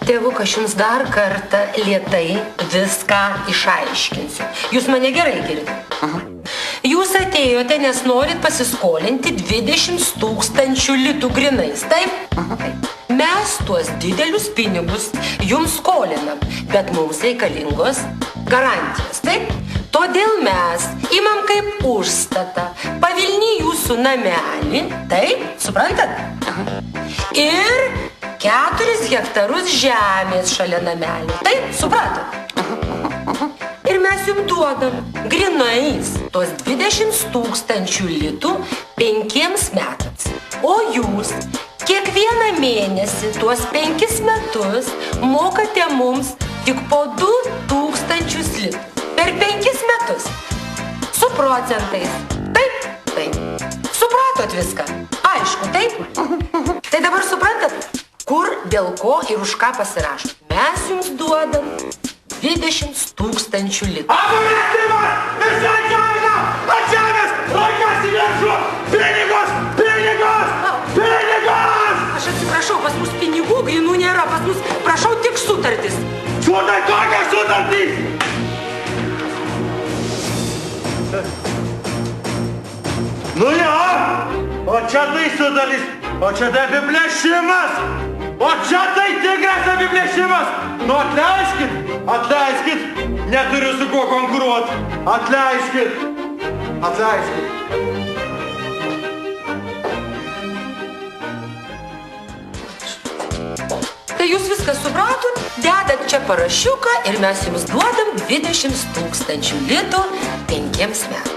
Tėvuk, aš jums dar kartą lėtai viską išaiškinsiu. Jūs mane gerai girdite. Jūs atėjote, nes norit pasiskolinti 20 000 litų grinais, taip? Mes tuos didelius pinigus jums skolinam, bet mums reikalingos garantijos, taip? Todėl mes imam kaip užstatą pavilnį jūsų namelį, taip? Suprantat? Ir 4 hektarus žemės šalia namelio, taip? Supratot? Ir mes jums duodam grinais tos 20 000 litų 5 metams. O jūs kiekvieną mėnesį tuos 5 metus mokate mums tik po 2000 litų. Per 5 metus. Su procentais. Taip? Taip. Supratot viską? Aišku, taip? Tai dabar suprantat, kur, dėl ko ir už ką pasirašot. Mes jums duodam 20 000 litų. Apamestimas! Išsiaiškina! Ant žemės! Laikas į viršų! Pinigus! Pinigus! Pinigus! Aš atsiprašau, pas mus pinigų grynų nėra. Pas mus, prašau, tik sutartis. Kokios sutartys? Nu jo! O čia tai sutartys! O čia tai apiplėšimas! O čia tai tikras apiplėšimas! Nu atleiskit! Atleiskit! Neturiu su kuo konkuruoti! Atleiskit! Atleiskit! Tai jūs viską supratot, dedat čia parašiuką ir mes jums duodam 20 000 litų 5 metams.